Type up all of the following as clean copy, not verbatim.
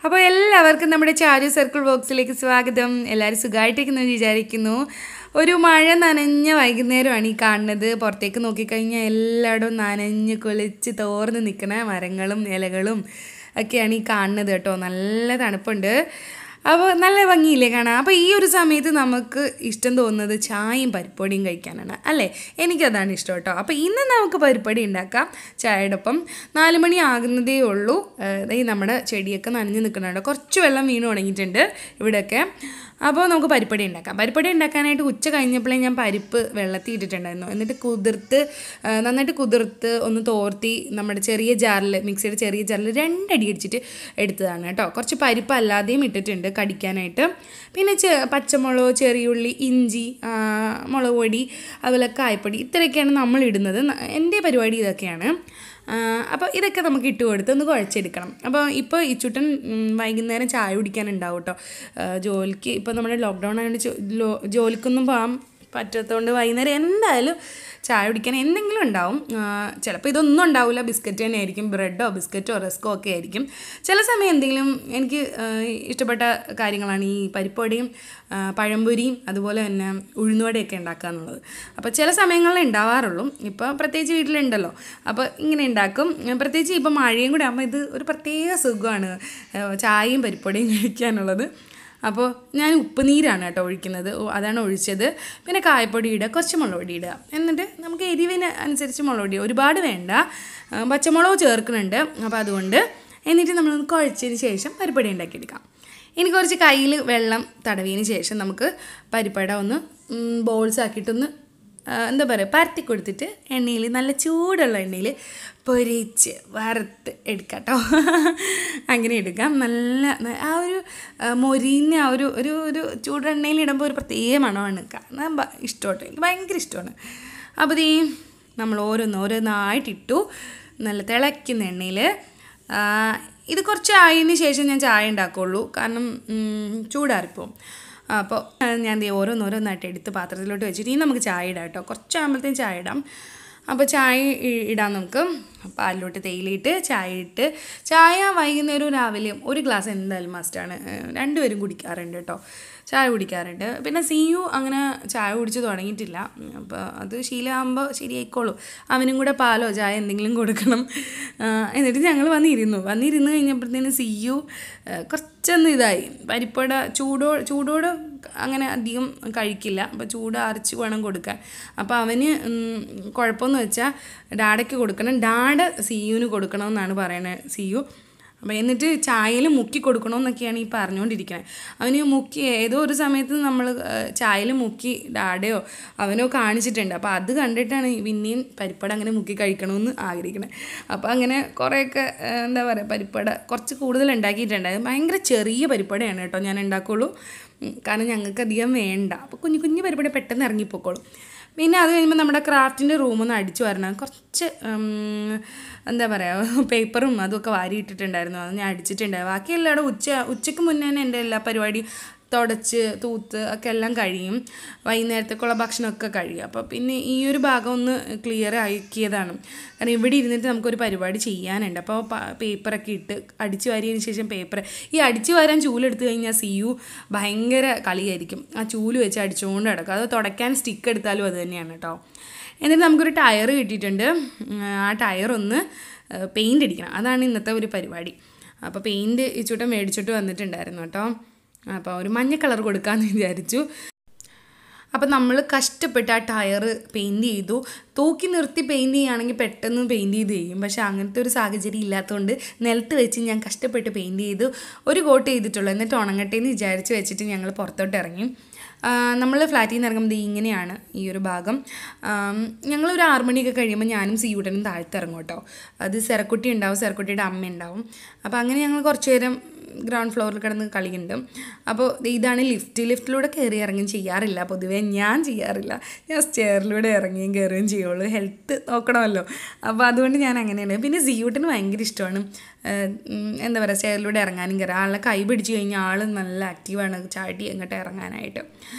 അപ്പോൾ എല്ലാവർക്കും നമ്മുടെ ചാരു സർക്കിൾ ബോക്സിലേക്ക് സ്വാഗതം. എല്ലാവരും സുഖമായിട്ടിരിക്കുന്നു വിചാരിക്കുന്നു. ഒരു മഴ നനഞ്ഞ വൈകുന്നേരമാണ് ഈ കാണുന്നത്. പുറത്തേക്ക് നോക്കിക്കഴിഞ്ഞാൽ എല്ലായിടവും നനഞ്ഞ് കുളിച്ച് തോർന്ന് നിൽക്കുന്ന മരങ്ങളും ഇലകളും ഒക്കെയാണ് ഈ കാണുന്നത് കേട്ടോ. നല്ല തണുപ്പുണ്ട്. അപ്പോൾ നല്ല ഭംഗിയില്ലേ കാണാം. അപ്പോൾ ഈ ഒരു സമയത്ത് നമുക്ക് ഇഷ്ടം തോന്നുന്നത് ചായയും പരിപ്പൊടിയും കഴിക്കാനാണ് അല്ലേ. എനിക്കതാണ് ഇഷ്ടം കേട്ടോ. അപ്പോൾ ഇന്ന് നമുക്ക് പരിപ്പൊടി ഉണ്ടാക്കാം ചായയുടെ ഒപ്പം. 4 മണി ആകുന്നതേ ഉള്ളൂ. നമ്മുടെ ചെടിയൊക്കെ നനഞ്ഞ് നിൽക്കുന്നുണ്ട്. കുറച്ച് വെള്ളം വീണ് ഉണങ്ങിയിട്ടുണ്ട് ഇവിടെയൊക്കെ. അപ്പോൾ നമുക്ക് പരിപ്പൊടി ഉണ്ടാക്കാം. പരിപ്പൊടി ഉണ്ടാക്കാനായിട്ട് ഉച്ച കഴിഞ്ഞപ്പോഴേ ഞാൻ പരിപ്പ് വെള്ളത്തിൽ ഇട്ടിട്ടുണ്ടായിരുന്നു. എന്നിട്ട് നന്നായിട്ട് കുതിർത്ത് ഒന്ന് തോർത്തി നമ്മുടെ ചെറിയ ജാറിൽ, മിക്സിയുടെ ചെറിയ ജാറിൽ 2 അടി അടിച്ചിട്ട് എടുത്തതാണ് കേട്ടോ. കുറച്ച് പരിപ്പ് അല്ലാതെയും ഇട്ടിട്ടുണ്ട് കടിക്കാനായിട്ട്. പിന്നെ പച്ചമുളക്, ചെറിയുള്ളി, ഇഞ്ചി, മുളക് പൊടി, അതുപോലെ കായപ്പൊടി, ഇത്രയൊക്കെയാണ് നമ്മൾ ഇടുന്നത്. എൻ്റെ പരിപാടി ഇതൊക്കെയാണ്. അപ്പോൾ ഇതൊക്കെ നമുക്ക് ഇട്ട് കൊടുത്ത് ഒന്ന് കുഴച്ചെടുക്കണം. അപ്പോൾ ഇപ്പോൾ ഈ ചുട്ടൻ വൈകുന്നേരം ചായ കുടിക്കാനുണ്ടാവും കേട്ടോ. ജോലിക്ക് ഇപ്പോൾ നമ്മുടെ ലോക്ക്ഡൗൺ ആയതുകൊണ്ട് ജോലിക്കൊന്നും പോകാൻ പറ്റാത്തതുകൊണ്ട് വൈകുന്നേരം എന്തായാലും ചായ കുടിക്കാൻ എന്തെങ്കിലും ഉണ്ടാവും. ചിലപ്പോൾ ഇതൊന്നും ഉണ്ടാവില്ല, ബിസ്ക്കറ്റ് തന്നെ ആയിരിക്കും, ബ്രെഡോ ബിസ്ക്കറ്റോ റസ്കോ ഒക്കെ ആയിരിക്കും. ചില സമയം എന്തെങ്കിലും എനിക്ക് ഇഷ്ടപ്പെട്ട കാര്യങ്ങളാണ് ഈ പരിപ്പൊടിയും പഴംപൊരിയും അതുപോലെ തന്നെ ഉഴുന്നുവടയൊക്കെ ഉണ്ടാക്കുക എന്നുള്ളത്. അപ്പോൾ ചില സമയങ്ങളിൽ ഉണ്ടാവാറുള്ളൂ. ഇപ്പോൾ പ്രത്യേകിച്ച് വീട്ടിലുണ്ടല്ലോ, അപ്പോൾ ഇങ്ങനെ ഉണ്ടാക്കും. പ്രത്യേകിച്ച് ഇപ്പോൾ മഴയും കൂടെ ആകുമ്പോൾ ഇത് ഒരു പ്രത്യേക സുഖമാണ് ചായയും പരിപ്പൊടിയും കഴിക്കാനുള്ളത്. അപ്പോൾ ഞാൻ ഉപ്പുനീരാണ് കേട്ടോ ഒഴിക്കുന്നത്, അതാണ് ഒഴിച്ചത്. പിന്നെ കായപ്പൊടി ഇടുക, കുറച്ച് മുളക് പൊടി ഇടുക. എന്നിട്ട് നമുക്ക് എരിവിന് അനുസരിച്ച് മുളക് പൊടി ഒരുപാട് വേണ്ട, പച്ചമുളക് ചേർക്കുന്നുണ്ട്. അപ്പോൾ അതുകൊണ്ട് എന്നിട്ട് നമ്മളൊന്ന് കുഴച്ചതിന് ശേഷം പരിപ്പൊടി ഉണ്ടാക്കിയെടുക്കാം. ഇനി കുറച്ച് കയ്യിൽ വെള്ളം തടവിയതിന് ശേഷം നമുക്ക് പരിപ്പട ഒന്ന് ബോൾസ് ആക്കിയിട്ടൊന്ന് എന്താ പറയുക പരത്തി കൊടുത്തിട്ട് എണ്ണയിൽ, നല്ല ചൂടുള്ള എണ്ണയിൽ പൊരിച്ച് വറുത്ത് എടുക്കാം കേട്ടോ. അങ്ങനെ എടുക്കാം. നല്ല ആ ഒരു മൊരിഞ്ഞ ഒരു ചൂടെണ്ണയിൽ ഇടുമ്പോൾ ഒരു പ്രത്യേക മണമാണ്. കാരണം ഇഷ്ടമാട്ടോ, എനിക്ക് ഭയങ്കര ഇഷ്ടമാണ്. അപ്പോൾ ഈ നമ്മൾ ഓരോന്നായിട്ടിട്ടു നല്ല തിളയ്ക്കുന്ന എണ്ണയിൽ. ഇത് കുറച്ച് ആയതിന് ശേഷം ഞാൻ ചായ ഉണ്ടാക്കുകയുള്ളൂ, കാരണം ചൂടാറിപ്പോവും. അപ്പോൾ ഞാൻ ഓരോന്നായിട്ട് എടുത്ത് പാത്രത്തിലോട്ട് വെച്ചിട്ട് ഇനി നമുക്ക് ചായ ഇടാം കേട്ടോ. കുറച്ചാകുമ്പോഴത്തേക്കും ചായ ഇടാം. അപ്പോൾ ചായ ഇടാം നമുക്ക്. പാലിലോട്ട് തേയിലയിട്ട് ചായ ഇട്ട്, ചായ വൈകുന്നേരവും രാവിലെയും ഒരു ഗ്ലാസ് എന്തായാലും മസ്റ്റാണ്. 2 പേരും കുടിക്കാറുണ്ട് കേട്ടോ, ചായ കുടിക്കാറുണ്ട്. പിന്നെ സിയു അങ്ങനെ ചായ കുടിച്ച് തുടങ്ങിയിട്ടില്ല. അപ്പോൾ അത് ശീലമാകുമ്പോൾ ശരിയായിക്കോളൂ. അവനും കൂടെ പാലോ ചായ എന്തെങ്കിലും കൊടുക്കണം. എന്നിട്ട് ഞങ്ങൾ വന്നിരുന്നു കഴിഞ്ഞപ്പോഴത്തേന് സിയു കുറച്ചൊന്ന് ഇതായി. പരിപ്പട ചൂടോട് അങ്ങനെ അധികം കഴിക്കില്ല. അപ്പോൾ ചൂട് അരച്ച് വേണം കൊടുക്കാൻ. അപ്പോൾ അവന് കുഴപ്പമെന്ന് വെച്ചാൽ ഡാഡയ്ക്ക് കൊടുക്കണം, ഡാഡ സിയുവിന് കൊടുക്കണമെന്നാണ് പറയണത് സിയു. അപ്പോൾ എന്നിട്ട് ചായയിൽ മുക്കി കൊടുക്കണമെന്നൊക്കെയാണ് ഈ പറഞ്ഞുകൊണ്ടിരിക്കുന്നത്. അവന് മുക്കി ഏതോ ഒരു സമയത്ത് നമ്മൾ ചായയിൽ മുക്കി ഡാഡയോ അവനോ കാണിച്ചിട്ടുണ്ട്. അപ്പോൾ അത് കണ്ടിട്ടാണ് പിന്നെയും പരിപ്പട അങ്ങനെ മുക്കി കഴിക്കണമെന്ന് ആഗ്രഹിക്കുന്നത്. അപ്പോൾ അങ്ങനെ കുറേയൊക്കെ എന്താ പറയുക പരിപ്പട കുറച്ച് കൂടുതൽ ഉണ്ടാക്കിയിട്ടുണ്ടായത്. ഭയങ്കര ചെറിയ പരിപ്പടയാണ് കേട്ടോ ഞാൻ ഉണ്ടാക്കുള്ളൂ, കാരണം ഞങ്ങൾക്ക് അധികം വേണ്ട. അപ്പോൾ കുഞ്ഞു പരിപ്പട പെട്ടെന്ന് ഇറങ്ങിപ്പോക്കോളും. പിന്നെ അത് കഴിയുമ്പോൾ നമ്മുടെ ക്രാഫ്റ്റിൻ്റെ റൂമൊന്ന് അടിച്ചു വരണം. കുറച്ച് എന്താ പറയുക പേപ്പറും അതുമൊക്കെ വാരിയിട്ടിട്ടുണ്ടായിരുന്നു, അത് ഞാൻ അടിച്ചിട്ടുണ്ടായിരുന്നു. ബാക്കി എല്ലാവരും ഉച്ചയ്ക്ക് മുന്നേ തന്നെ എൻ്റെ എല്ലാ പരിപാടിയും തുടച്ച് തൂത്ത് ഒക്കെ എല്ലാം കഴിയും. വൈകുന്നേരത്തേക്കുള്ള ഭക്ഷണമൊക്കെ കഴിയും. അപ്പോൾ പിന്നെ ഈ ഒരു ഭാഗം ഒന്ന് ക്ലിയർ ആക്കിയതാണ്. കാരണം ഇവിടെ ഇരുന്നിട്ട് നമുക്കൊരു പരിപാടി ചെയ്യാനുണ്ട്. അപ്പോൾ പേപ്പറൊക്കെ ഇട്ട് അടിച്ചു വാരിയതിന് ശേഷം ഈ അടിച്ചു വാരാൻ ചൂലെടുത്ത് കഴിഞ്ഞാൽ സിയു ഭയങ്കര കളിയായിരിക്കും. ആ ചൂല് വെച്ച് അടിച്ചുകൊണ്ട് കിടക്കും. അത് തുടയ്ക്കാൻ സ്റ്റിക്ക് എടുത്താലും അത് തന്നെയാണ് കേട്ടോ. എന്നിട്ട് നമുക്കൊരു ടയർ കിട്ടിയിട്ടുണ്ട്. ആ ടയറൊന്ന് പെയിൻ്റ് അടിക്കണം, അതാണ് ഇന്നത്തെ ഒരു പരിപാടി. അപ്പോൾ പെയിൻറ്റ് ഈ ചൂട്ടം മേടിച്ചിട്ട് വന്നിട്ടുണ്ടായിരുന്നു കേട്ടോ. അപ്പോൾ ഒരു മഞ്ഞ കളർ കൊടുക്കാമെന്ന് വിചാരിച്ചു. അപ്പോൾ നമ്മൾ കഷ്ടപ്പെട്ട് ആ ടയർ പെയിൻറ്റ് ചെയ്തു. തൂക്കി നിർത്തി പെയിൻറ്റ് ചെയ്യുകയാണെങ്കിൽ പെട്ടെന്ന് പെയിൻറ്റ് ചെയ്യും. പക്ഷേ അങ്ങനത്തെ ഒരു സാഹചര്യം ഇല്ലാത്തതുകൊണ്ട് നിലത്ത് വെച്ച് ഞാൻ കഷ്ടപ്പെട്ട് പെയിൻറ്റ് ചെയ്തു. ഒരു കോട്ട് ചെയ്തിട്ടുള്ളൂ. എന്നിട്ട് ഉണങ്ങട്ടെ എന്ന് വിചാരിച്ച് വെച്ചിട്ട് ഞങ്ങൾ പുറത്തോട്ട് ഇറങ്ങി. നമ്മൾ ഫ്ലാറ്റിൽ നിന്ന് ഇറങ്ങുമ്പോൾ ഇങ്ങനെയാണ് ഈ ഒരു ഭാഗം. ഞങ്ങളൊരു 6 മണിയൊക്കെ കഴിയുമ്പോൾ ഞാനും സിയൂട്ടനും താഴത്ത് ഇറങ്ങും കേട്ടോ. അത് സെറക്കുട്ടി ഉണ്ടാവും, സെറക്കുട്ടിയുടെ അമ്മ ഉണ്ടാവും. അപ്പോൾ അങ്ങനെ ഞങ്ങൾ കുറച്ച് നേരം ഗ്രൗണ്ട് ഫ്ലോറിൽ കിടന്ന് കളിക്കുന്നുണ്ട്. അപ്പോൾ ഇതാണ് ലിഫ്റ്റിലൂടെ കയറി ഇറങ്ങുകയും ചെയ്യാറില്ല. പൊതുവേ ഞാൻ ചെയ്യാറില്ല, ഞാൻ സ്റ്റെയറിലൂടെ ഇറങ്ങുകയും കയറുകയും ചെയ്യുള്ളൂ. ഹെൽത്ത് നോക്കണമല്ലോ. അപ്പോൾ അതുകൊണ്ട് ഞാൻ അങ്ങനെയാണ്. പിന്നെ സിയൂട്ടിന് ഭയങ്കര ഇഷ്ടമാണ് എന്താ പറയുക സ്റ്റെയറിലൂടെ ഇറങ്ങാനും കയറാം. ആളെ കൈ പിടിച്ച് കഴിഞ്ഞാൽ ആൾ നല്ല ആക്റ്റീവാണ് ചാടി അങ്ങോട്ട് ഇറങ്ങാനായിട്ട്.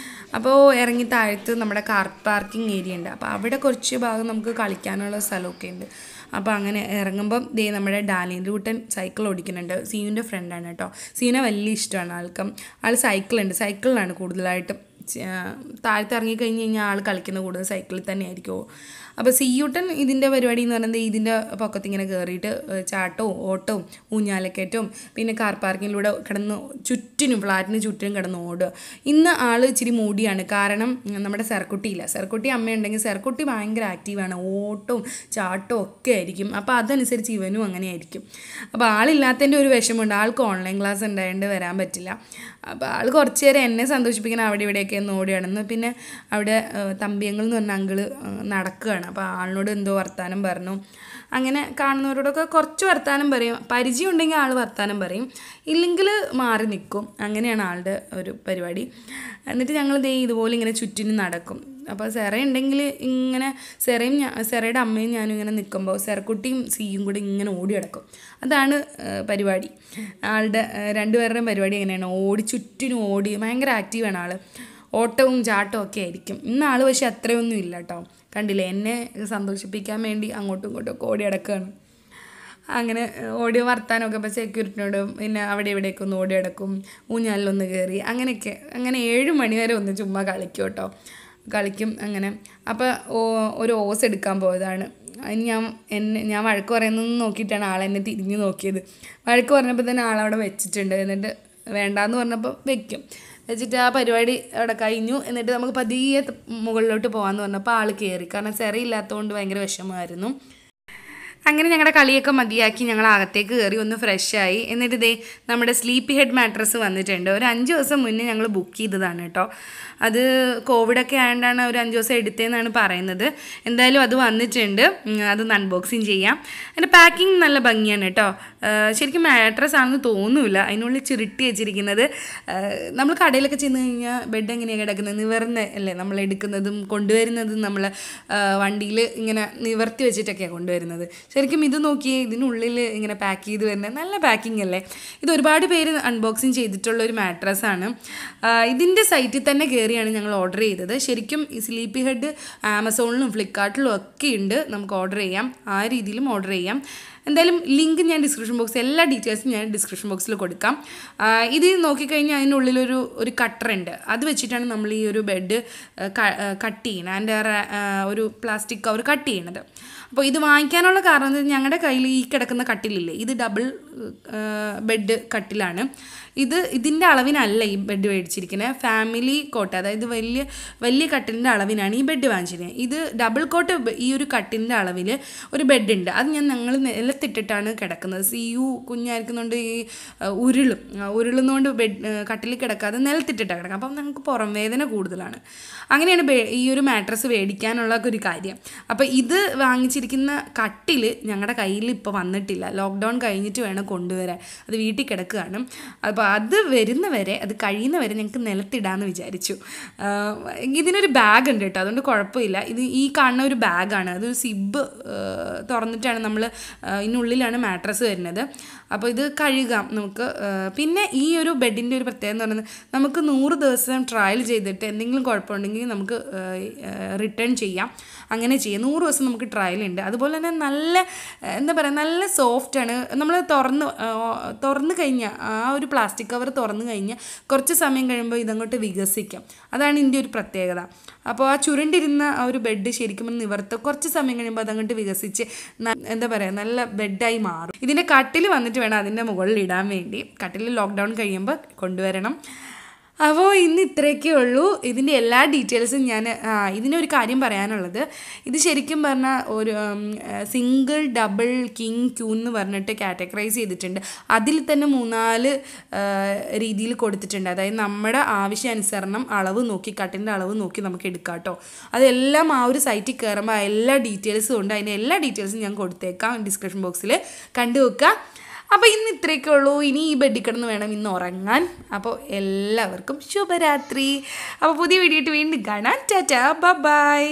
അപ്പോൾ ഇറങ്ങി താഴത്ത് നമ്മുടെ കാർ പാർക്കിംഗ് ഏരിയ ഉണ്ട്. അപ്പോൾ അവിടെ കുറച്ച് ഭാഗം നമുക്ക് കളിക്കാനുള്ള സ്ഥലമൊക്കെ ഉണ്ട്. അപ്പോൾ അങ്ങനെ ഇറങ്ങുമ്പം നമ്മുടെ ഡാലിൻ്റെ കൂട്ടൻ സൈക്കിൾ ഓടിക്കുന്നുണ്ട്. സീനുവിൻ്റെ ഫ്രണ്ടാണ് കേട്ടോ. സീനെ വലിയ ഇഷ്ടമാണ് ആൾ സൈക്കിളിലാണ് കൂടുതലായിട്ടും. താഴത്ത് ഇറങ്ങിക്കഴിഞ്ഞ് കഴിഞ്ഞാൽ ആൾ കളിക്കുന്നത് കൂടുതൽ സൈക്കിളിൽ തന്നെ ആയിരിക്കുമോ. അപ്പോൾ സിയൂട്ടൻ ഇതിൻ്റെ പരിപാടി എന്ന് പറയുന്നത് ഇതിൻ്റെ പൊക്കത്ത് ഇങ്ങനെ കയറിയിട്ട് ചാട്ടവും ഓട്ടവും ഊഞ്ഞാലക്കയറ്റവും പിന്നെ കാർ പാർക്കിങ്ങിലൂടെ ചുറ്റിനും ഫ്ലാറ്റിന് ചുറ്റിനും കിടന്ന് ഓടുക. ഇന്ന് ആൾ ഇച്ചിരി മൂടിയാണ്, കാരണം നമ്മുടെ സെർക്കുട്ടി അമ്മയുണ്ടെങ്കിൽ സെർക്കുട്ടി ഭയങ്കര ആക്റ്റീവാണ്, ഓട്ടവും ചാട്ടവും ഒക്കെ ആയിരിക്കും. അപ്പോൾ അതനുസരിച്ച് ഇവനും അങ്ങനെ ആയിരിക്കും. അപ്പോൾ ആളില്ലാത്തതിൻ്റെ ഒരു വിഷമമുണ്ട്. ആൾക്ക് ഓൺലൈൻ ക്ലാസ് ഉണ്ടായതുകൊണ്ട് വരാൻ പറ്റില്ല. അപ്പോൾ ആൾ കുറച്ച് നേരം എന്നെ സന്തോഷിപ്പിക്കാൻ അവിടെ ഇവിടെയൊക്കെ ഒന്ന് ഓടുകയാണെന്ന്. പിന്നെ അവിടെ തമ്പിയങ്ങൾ എന്ന് പറഞ്ഞ അങ്കിള് നടക്കുകയാണ്. അപ്പോൾ ആളിനോട് എന്തോ വർത്താനം പറഞ്ഞു. അങ്ങനെ കാണുന്നവരോടൊക്കെ കുറച്ച് വർത്താനം പറയും. പരിചയം ഉണ്ടെങ്കിൽ ആൾ വർത്താനം പറയും, ഇല്ലെങ്കിൽ മാറി നിൽക്കും. അങ്ങനെയാണ് ആളുടെ ഒരു പരിപാടി. എന്നിട്ട് ഞങ്ങൾ ഇതുപോലെ ഇങ്ങനെ ചുറ്റിനും നടക്കും. അപ്പോൾ ഉണ്ടെങ്കിൽ ഇങ്ങനെ സെറയുടെ അമ്മയും ഞാനും ഇങ്ങനെ നിൽക്കുമ്പോൾ സെറക്കുട്ടിയും സിയും കൂടി ഇങ്ങനെ ഓടി കിടക്കും. അതാണ് പരിപാടി. ആളുടെ രണ്ടുപേരുടെയും പരിപാടി എങ്ങനെയാണ്, ചുറ്റിനും ഓടി ഭയങ്കര ആക്റ്റീവാണ് ആൾ. ഓട്ടവും ചാട്ടവും ഒക്കെ ആയിരിക്കും. ഇന്ന് ആൾ പക്ഷെ അത്രയൊന്നും ഇല്ല കേട്ടോ. കണ്ടില്ലേ, എന്നെ സന്തോഷിപ്പിക്കാൻ വേണ്ടി അങ്ങോട്ടും ഇങ്ങോട്ടും ഒക്കെ ഓടി കിടക്കുകയാണ്. അങ്ങനെ ഓടിയോ വർത്താനമൊക്കെ ഇപ്പോൾ സെക്യൂരിറ്റിനോട് പിന്നെ അവിടെ ഇവിടെയൊക്കെ ഒന്ന് ഓടി കിടക്കും, ഊഞ്ഞാലിലൊന്ന് കയറി അങ്ങനെയൊക്കെ. അങ്ങനെ 7 മണി വരെ ഒന്ന് ചുമ്മാ കളിക്കും അങ്ങനെ. അപ്പോൾ ഒരു ഓസ് എടുക്കാൻ പോയതാണ്. അതിന് ഞാൻ വഴക്ക് പറയുന്നതെന്ന് നോക്കിയിട്ടാണ് ആളെന്നെ തിരിഞ്ഞ് നോക്കിയത്. വഴക്ക് പറഞ്ഞപ്പോൾ തന്നെ ആളവിടെ വെച്ചിട്ടുണ്ട്. എന്നിട്ട് വേണ്ടാന്ന് പറഞ്ഞപ്പോൾ വെച്ചിട്ട് ആ പരിപാടി അവിടെ കഴിഞ്ഞു. എന്നിട്ട് നമുക്ക് പതിയെ മുകളിലോട്ട് പോകാമെന്ന് പറഞ്ഞപ്പോൾ ആൾ കയറി, കാരണം സെറയില്ലാത്തതുകൊണ്ട് ഭയങ്കര വിഷമമായിരുന്നു. അങ്ങനെ ഞങ്ങളുടെ കളിയൊക്കെ മതിയാക്കി ഞങ്ങൾ അകത്തേക്ക് കയറി ഒന്ന് ഫ്രഷായി. എന്നിട്ട് നമ്മുടെ സ്ലീപ്പി ഹെഡ് മാട്രസ് വന്നിട്ടുണ്ട്. ഒരു 5 ദിവസം മുന്നേ ഞങ്ങൾ ബുക്ക് ചെയ്തതാണ് കേട്ടോ. അത് കോവിഡൊക്കെ ആയതുകൊണ്ടാണ് ഒരു 5 ദിവസം എടുത്തതെന്നാണ് പറയുന്നത്. എന്തായാലും അത് വന്നിട്ടുണ്ട്. അതൊന്ന് അൺബോക്സിങ് ചെയ്യാം. അതിൻ്റെ പാക്കിങ് നല്ല ഭംഗിയാണ് കേട്ടോ. ശരിക്കും മാട്രസ് ആണെന്ന് തോന്നില്ല, അതിനുള്ളിൽ ചുരുട്ടി വെച്ചിരിക്കുന്നത്. നമ്മൾ കടയിലൊക്കെ ചെന്ന് കഴിഞ്ഞാൽ ബെഡ് എങ്ങനെയാണ് കിടക്കുന്നത്, നിവർന്ന് അല്ലേ നമ്മൾ എടുക്കുന്നതും കൊണ്ടുവരുന്നതും. നമ്മൾ വണ്ടിയിൽ ഇങ്ങനെ നിവർത്തി വെച്ചിട്ടൊക്കെയാണ് കൊണ്ടുവരുന്നത്. ശരിക്കും ഇത് നോക്കിയേ, ഇതിനുള്ളിൽ ഇങ്ങനെ പാക്ക് ചെയ്ത് വരുന്നത് നല്ല പാക്കിംഗ് അല്ലേ. ഇത് ഒരുപാട് പേര് അൺബോക്സിങ് ചെയ്തിട്ടുള്ളൊരു മാട്രസാണ്. ഇതിൻ്റെ സൈറ്റിൽ തന്നെ കയറിയാണ് ഞങ്ങൾ ഓർഡർ ചെയ്തത്. ശരിക്കും ഈ സ്ലീപ്പി ഹെഡ് ആമസോണിലും ഫ്ലിപ്കാർട്ടിലും ഒക്കെ ഉണ്ട്, നമുക്ക് ഓർഡർ ചെയ്യാം. ആ രീതിയിലും ഓർഡർ ചെയ്യാം. എന്തായാലും ലിങ്ക് ഞാൻ എല്ലാ ഡീറ്റെയിൽസും ഞാൻ ഡിസ്ക്രിപ്ഷൻ ബോക്സിൽ കൊടുക്കാം. ഇത് നോക്കിക്കഴിഞ്ഞാൽ അതിനുള്ളിലൊരു കട്ടറുണ്ട്. അത് വെച്ചിട്ടാണ് നമ്മൾ ഈ ഒരു ബെഡ് കട്ട് ചെയ്യുന്നത്, അതിൻ്റെ ഒരു പ്ലാസ്റ്റിക് കവർ കട്ട് ചെയ്യണത്. അപ്പോൾ ഇത് വാങ്ങിക്കാനുള്ള കാരണം എന്താ, ഞങ്ങളുടെ കയ്യിൽ ഈ കിടക്കുന്ന കട്ടിലില്ലേ, ഇത് ഡബിൾ ബെഡ് കട്ടിലാണ്. ഇതിൻ്റെ അളവിനല്ല ഈ ബെഡ് മേടിച്ചിരിക്കുന്നത്, ഫാമിലി കോട്ട്, അതായത് വലിയ കട്ടിലിൻ്റെ അളവിനാണ് ഈ ബെഡ് വാങ്ങിച്ചിരിക്കുന്നത്. ഇത് ഡബിൾ കോട്ട് ഈ ഒരു കട്ടിലിൻ്റെ അളവിൽ ഒരു ബെഡുണ്ട്. അത് ഞങ്ങൾ നിലത്തിട്ടിട്ടാണ് കിടക്കുന്നത്. കുഞ്ഞായിരിക്കുന്നുണ്ട് ഈ ഉരുളുന്നതുകൊണ്ട് കട്ടിൽ കിടക്കാതെ നിലത്തിട്ടിട്ടാണ് കിടക്കുക. അപ്പം ഞങ്ങൾക്ക് പുറം വേദന കൂടുതലാണ്. അങ്ങനെയാണ് ഈ ഒരു മാട്രസ് മേടിക്കാനുള്ള ഒരു കാര്യം. അപ്പോൾ ഇത് വാങ്ങിച്ചിരിക്കുന്ന കട്ടിൽ ഞങ്ങളുടെ കയ്യിൽ ഇപ്പോൾ വന്നിട്ടില്ല, ലോക്ക്ഡൗൺ കഴിഞ്ഞിട്ട് വേണം കൊണ്ടുവരാൻ. അത് വീട്ടിൽ കിടക്കുകയാണ്. അപ്പോൾ അത് കഴിയുന്നവരെ ഞങ്ങൾക്ക് നിലത്തിടാമെന്ന് വിചാരിച്ചു. ഇതിനൊരു ബാഗ് ഉണ്ട് കേട്ടോ, അതുകൊണ്ട് കുഴപ്പമില്ല. ഈ കാണുന്ന ഒരു ബാഗാണ്, അതൊരു സിബ് തുറന്നിട്ടാണ് നമ്മൾ, ഇതിനുള്ളിലാണ് മാട്രസ് വരുന്നത്. അപ്പോൾ ഇത് കഴുകാം നമുക്ക്. പിന്നെ ഈ ഒരു ബെഡിൻ്റെ ഒരു പ്രത്യേകത എന്ന് പറയുന്നത്, നമുക്ക് 100 ദിവസം ട്രയൽ ചെയ്തിട്ട് എന്തെങ്കിലും കുഴപ്പമുണ്ടെങ്കിൽ നമുക്ക് റിട്ടേൺ ചെയ്യാം. അങ്ങനെ ചെയ്യാം. 100 ദിവസം നമുക്ക് ട്രയൽ ഉണ്ട്. അതുപോലെ തന്നെ നല്ല സോഫ്റ്റാണ്. നമ്മൾ തുറന്ന് കഴിഞ്ഞാൽ ആ ഒരു പ്ലാസ്റ്റിക് കവർ തുറന്നു കഴിഞ്ഞാൽ കുറച്ച് സമയം കഴിയുമ്പോൾ ഇതങ്ങോട്ട് വികസിക്കാം. അതാണ് ഇതിൻ്റെ ഒരു പ്രത്യേകത. അപ്പോൾ ആ ചുരുണ്ടിരുന്ന ആ ഒരു ബെഡ് ശരിക്കും കുറച്ച് സമയം കഴിയുമ്പോൾ അതങ്ങോട്ട് വികസിച്ച് നല്ല ബെഡായി മാറും. ഇതിൻ്റെ കട്ടിൽ വന്നിട്ട് വേണം അതിൻ്റെ മുകളിൽ ഇടാൻ വേണ്ടി. കട്ടിൽ ലോക്ക്ഡൗൺ കഴിയുമ്പോൾ കൊണ്ടുവരണം. അപ്പോൾ ഇന്ന് ഇത്രയൊക്കെ ഉള്ളൂ. ഇതിൻ്റെ എല്ലാ ഡീറ്റെയിൽസും ഇതിനൊരു കാര്യം പറയാനുള്ളത്, ഇത് ശരിക്കും പറഞ്ഞാൽ ഒരു സിംഗിൾ, ഡബിൾ, കിങ്, ക്യൂൻ എന്ന് പറഞ്ഞിട്ട് കാറ്റഗറൈസ് ചെയ്തിട്ടുണ്ട്. അതിൽ തന്നെ 3-4 രീതിയിൽ കൊടുത്തിട്ടുണ്ട്. അതായത് നമ്മുടെ ആവശ്യാനുസരണം കട്ടിൻ്റെ അളവ് നോക്കി നമുക്ക് എടുക്കാം കേട്ടോ. അതെല്ലാം ആ ഒരു സൈറ്റിൽ കയറുമ്പോൾ എല്ലാ ഡീറ്റെയിൽസും ഉണ്ട്. അതിൻ്റെ എല്ലാ ഡീറ്റെയിൽസും ഞാൻ കൊടുത്തേക്കാം ഡിസ്ക്രിപ്ഷൻ ബോക്സിൽ, കണ്ടു വെക്കുക. അപ്പോൾ ഇന്ന് ഇത്രയൊക്കെ ഉള്ളൂ. ഇനി ഈ ബെഡിൽ കിടന്ന് വേണം ഇന്ന് ഉറങ്ങാൻ. അപ്പോൾ എല്ലാവർക്കും ശുഭരാത്രി. അപ്പോൾ പുതിയ വീഡിയോ ആയിട്ട് വീണ്ടും കാണാം. ടാറ്റാ, ബൈ.